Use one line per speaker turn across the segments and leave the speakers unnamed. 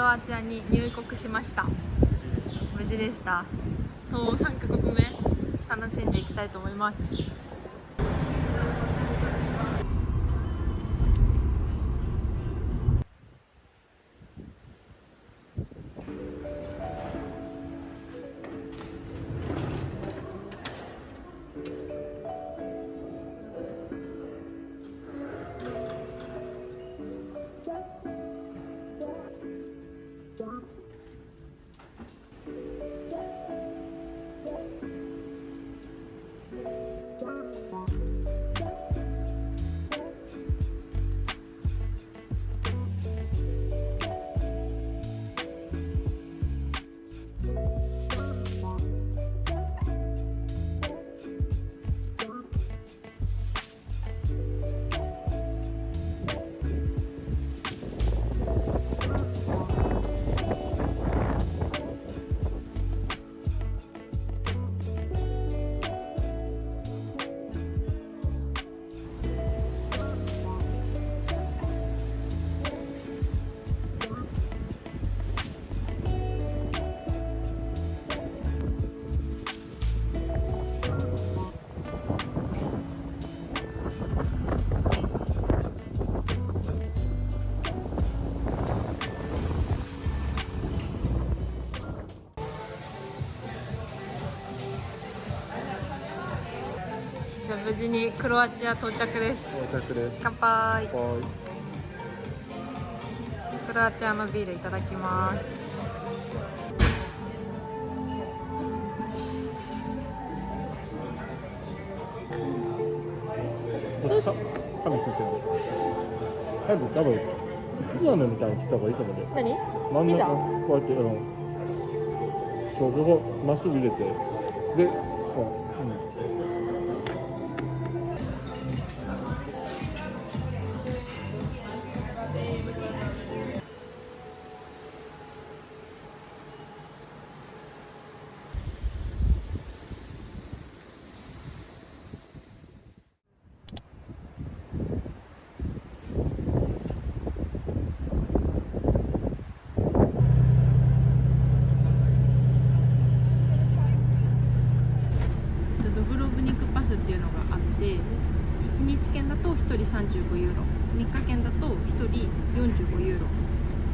ロアチアに入国しました。無事でした。と3カ国目楽しんでいきたいと思います。じゃあ無事にクロアチア到着です。
到着です。
乾杯。
乾杯。
クロアチアのビールいただきます。
紙ついてる。早く多分ピザのみたいに切った方がいいと思うよ。
何？
真ん中
ピザ？
こうやってそうここまっすぐ入れてでそう。
ドブロブニクパスっていうのがあって、1日券だと1人35ユーロ、3日券だと1人45ユーロ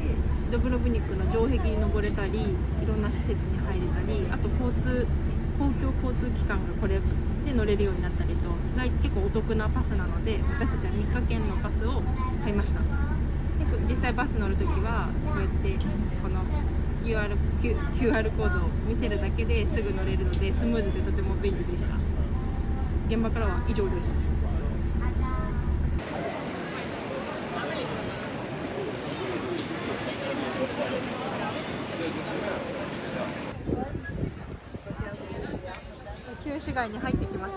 で、ドブロブニクの城壁に登れたり、いろんな施設に入れたり、あと公共交通機関がこれで乗れるようになったりとが結構お得なパスなので、私たちは3日券のパスを買いました。で実際バス乗るときはこうやってこのQR コードを見せるだけですぐ乗れるのでスムーズでとても便利でした。現場からは以上です。旧市街に入ってきますよ。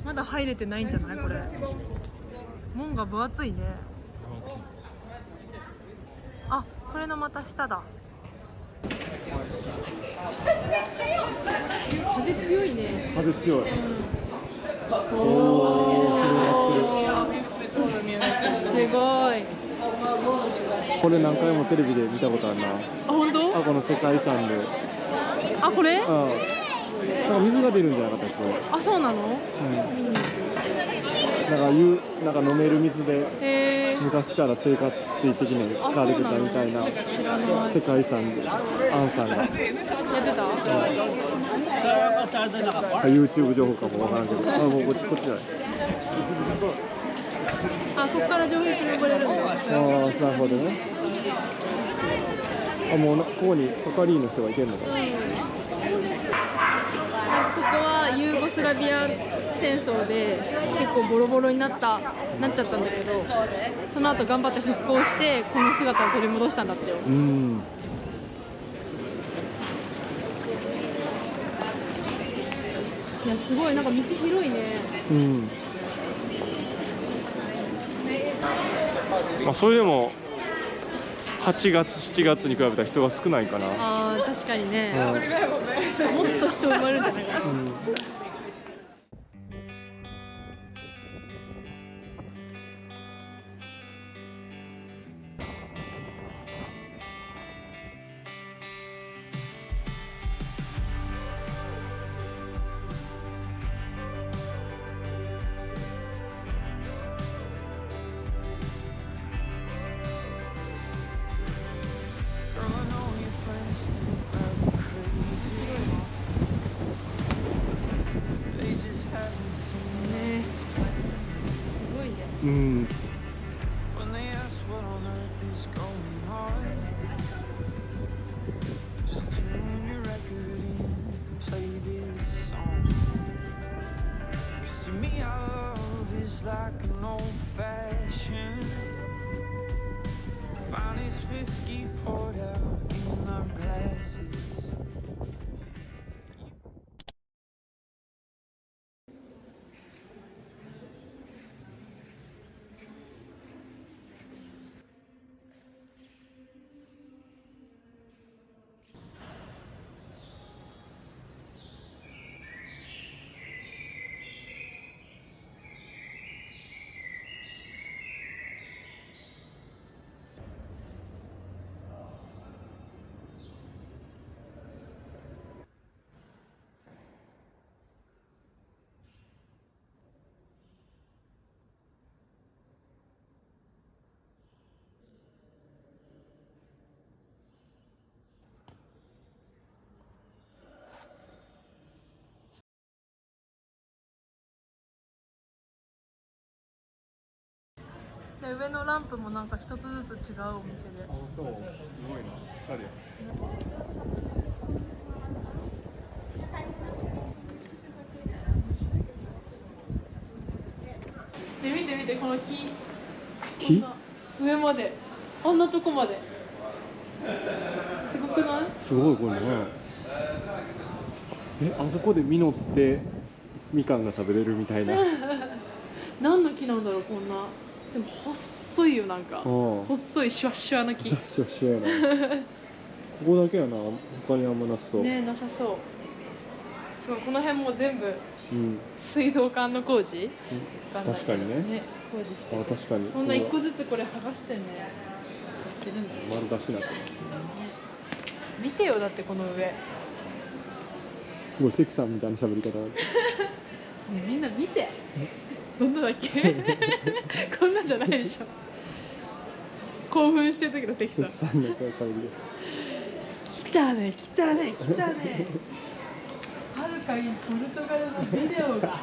まだ入れてないんじゃないこれ。門が分厚いね。あ、これのまた下だ。風強いね。
風強い。おお、
すごい。
これ何回もテレビで見たことあるな。
あ、本当？
あ、この世界遺産で。
あ、これ？
なんか水が出るんじゃなかったっけ？
あ、そうなの？
なんか飲める水で昔から生活水的に使われてたみたいな世界遺産でアンさんがやって
た。
YouTube 情報かもわからんけど、もうこっちじゃない。
あ、ここから城壁登れるんだ。
なるほどね。あ、もうここに係員の人がいてるのか。
なんかここはユーゴスラビア戦争で結構ボロボロになっちゃったんだけど、その後頑張って復興してこの姿を取り戻したんだってよ。いや、すごい、なんか道広いね。
まあそれでも8月7月に比べたら人が少ないかな。
あー、確かにね。もっと人埋まるんじゃないかな。
うん。
When they ask what on earth is going on, just turn your record in, play this song. 'Cause to me our love is like an old-fashioned finest whiskey poured out in our glasses.
で上のランプもなんか一つずつ違うお店で。
あ、そう。すごいな。おしゃれ。
で見て見てこの木。
木？
上まで。あんなとこまで。すごくない？
すごいこれね。あそこで実ってみかんが食べれるみたいな。
何の木なんだろうこんな。でも細いよなんか。細いシュワシュワな木。
シュワシュワやな。ここだけやな。他にあんまなさそう。
ね、なさそう。すごいこの辺も全部
うん。
水道管の工事？
確かにね。
工事してる。
あ、確かに。
こんな一個ずつこれ剥がしてね。やってるんだね。
丸出しになってますね。
見てよだってこの上。
すごい関さんみたいな喋り方。
ね、みんな見て。どんなだっけ？こんなんじゃないでしょ。興奮してる時の関さん。
関さんのこう喋り。
来たね来たね来たね。はるかにポルトガルのビデオが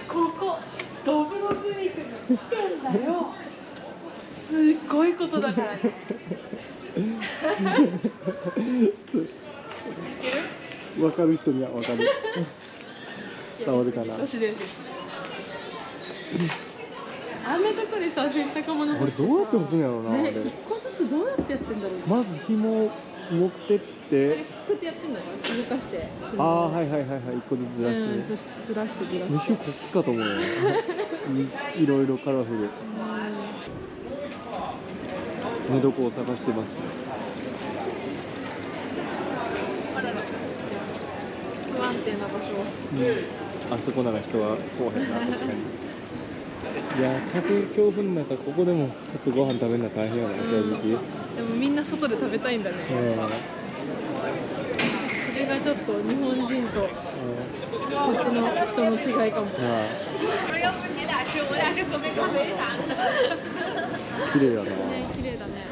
ここドブロブニクに来てんだよ。すっごいことだからね。
わかる人にはわかる。伝わるかな。
都市伝説。あんなとこでさ、洗濯物
あれどうやって干すんやろうな。
ね、一個ずつどうやってやってんだろう。
まず紐持ってって。
あれフックってやってんだよ。動かして。
ああ、はいはいはいはい、一個ずつずらして。
ずらしてずらして。
二種国旗かと思うよ。いろいろカラフル。寝床を探してます。
あらら。不安定な場所。
あそこなら人は来おへんな、確かに。いや、風強風の中、ここでも外ご飯食べるのは大変やな、正直。
でもみんな外で食べたいんだね。それがちょっと日本人とこっちの人の違いかも。
綺麗やな。
ね、綺麗だね。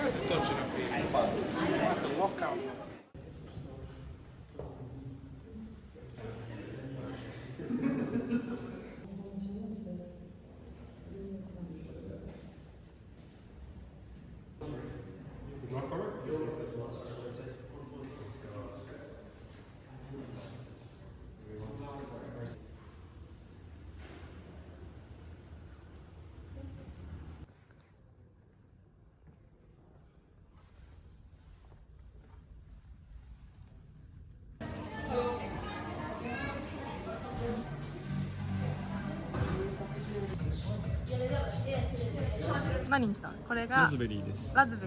何にしたの？これが
ラズベリーです。
ラズベ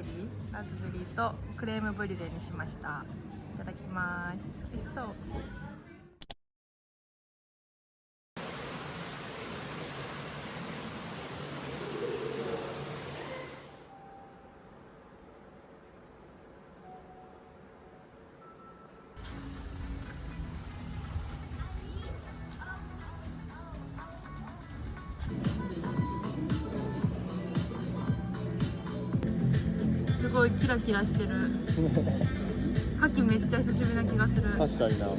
リーとクレームブリュレにしました。いただきます。美味しそう。すごいキラキラしてる。牡蠣めっちゃ久しぶりな気がする。
確かにな。や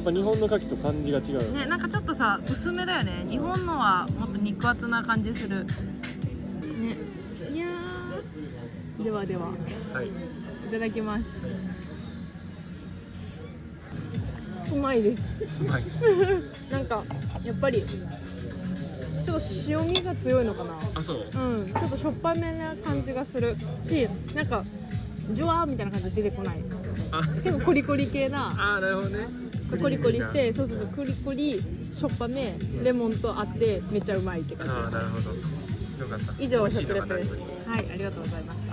っぱ日本の牡蠣と感じが違う。
ね、なんかちょっとさ、薄めだよね。日本のはもっと肉厚な感じする。ではでは、
はい。
いただきます。うまいです。
うまい。
なんかやっぱりちょっと塩味が強いのかな。
あ、そう。
うん、ちょっとしょっぱめな感じがするし、なんかジュワーみたいな感じで出てこない。
あ、
結構コリコリ系な、
あー、なるほどね。
コリコリして、そうそうそう、コリコリしょっぱめ、レモンとあってめっちゃうまいって感じ。
あー、なるほど。よかった。
以上食レポです。
美味しいのがない
はい、ありがとうございました。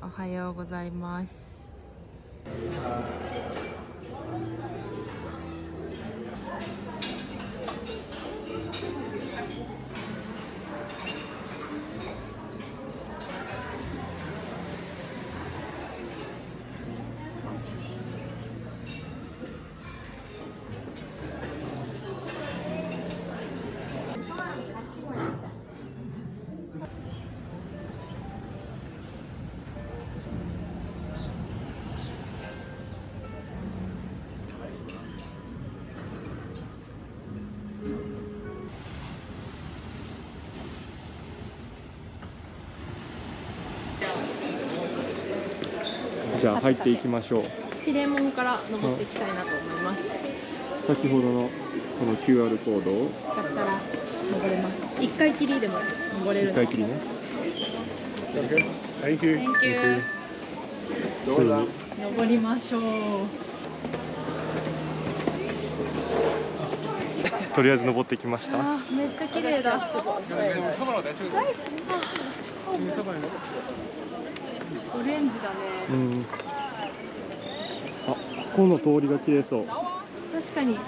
おはようございます。
じゃあ入っていきましょう。
キレモンから登っていきたいなと思います。
先ほどのこの QR コードを
使ったら登れます。一回きりでも登れるの。
一回きりね。Thank you.
Thank you.
ついに
登りましょう。
とりあえず登ってきました。
あー、めっちゃ綺麗だ。オレンジだね。
うん。あ、ここの通りが綺麗そう。
確かに。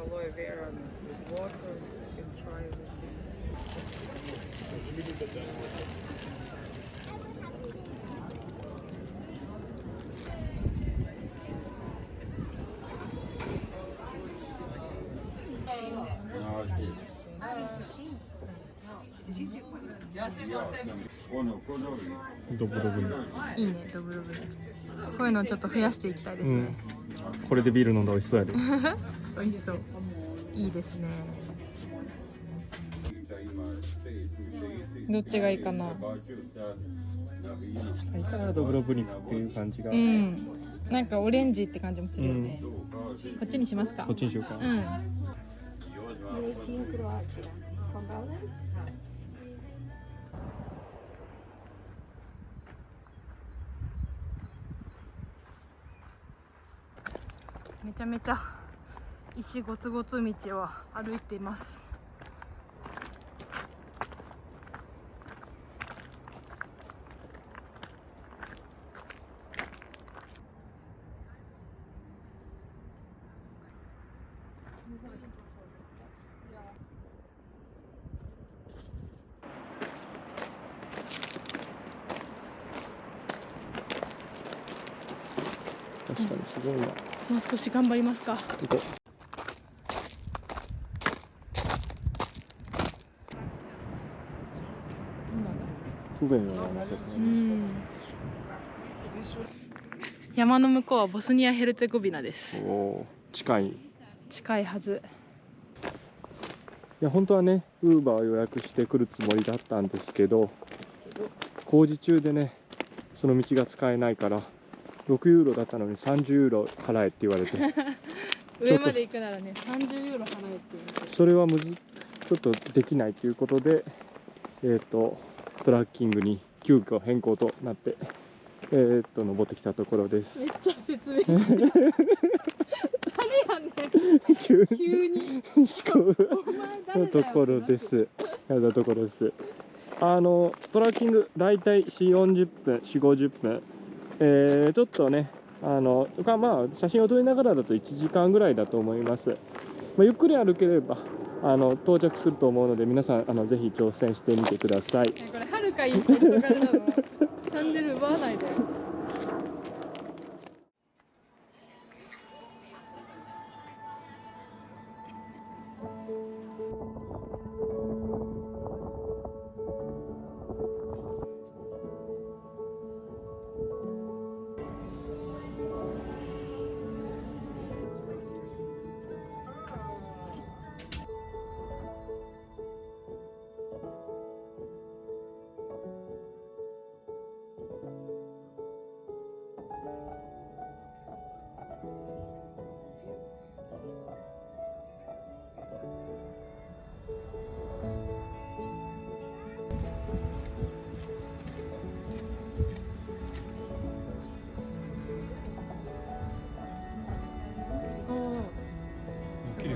Aloe vera with water and try it.
ドブロブに。
いいね、ドブロブ。こういうのをちょっと増やしていきたいですね。
これでビール飲んだら美味しそうやで。
美味しそう。いいですね。どっちがいいかな。
いいかな、ドブロブ肉っていう感じが。
うん。なんかオレンジって感じもするよね。
うん
こっちにしますか。
こっちにしようか。
うん。めちゃめちゃ石ゴツゴツ道を歩いています。
確かにすごいな。
もう少し頑張りますか。
行こう。不便な山ですね。
山の向こうはボスニア・ヘルツェゴビナです。
おお、近い。
近いはず。
いや本当はね、ウーバー予約してくるつもりだったんですけど、工事中でね、その道が使えないから6ユーロだったのに30ユーロ払えって言われて
上まで行くならね30ユーロ払えって言う。
それはちょっとできないということで、トラッキングに急遽変更となって登ってきたところです。
めっちゃ説明してる誰やねん急に
思考のところです。トラッキングだいたい40分4、50分、ちょっとねまあ写真を撮りながらだと1時間ぐらいだと思います。ゆっくり歩ければ到着すると思うので、皆さんぜひ挑戦してみてください。
これはるかいいポルトガルなのチャンネル奪わないで。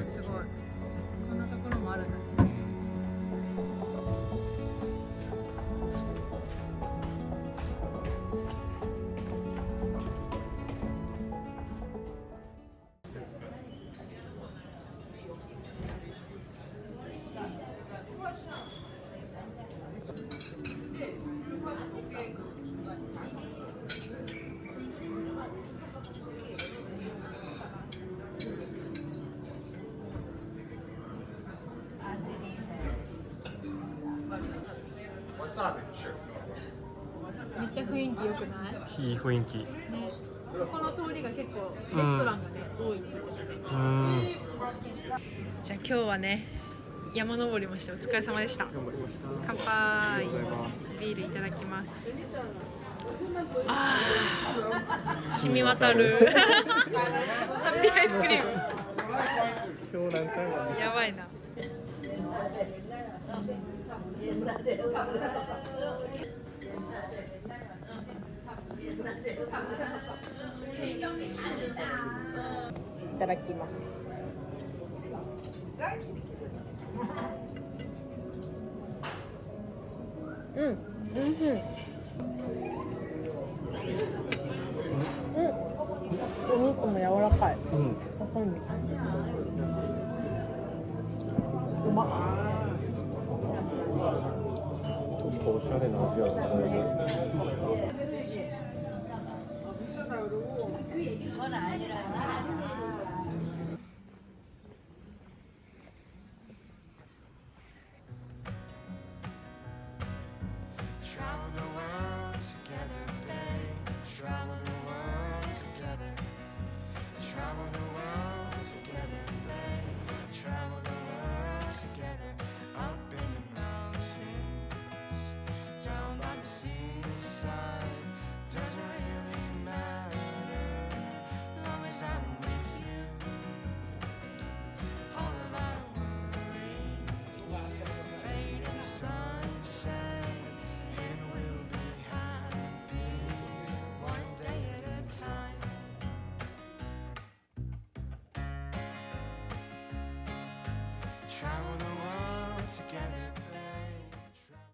すごいこんなところもあるんだね。めっちゃ雰囲気良くない？
いい雰囲気。
ね、ここの通りが結構レストランがね、多い。じゃあ今日はね山登りもしてお疲れ様でした。
頑張りました。
乾杯。ビールいただきます。ああ、染み渡る。ハッピーアイスクリーム。
今日何回もね。
やばいな。いただきます。うん、お肉も柔らかい。細いね。うまっ。
ちょっとおしゃれな味がする。
Travel the world together, babe. Travel the world together. Travel the world together, babe. Travel the world together. Up in the mountains, down by the seaside. Doesn't really matter, long as I'm with you. All of our worries fade in the sunshine. And we'll be happy one day at a time. travel the world together,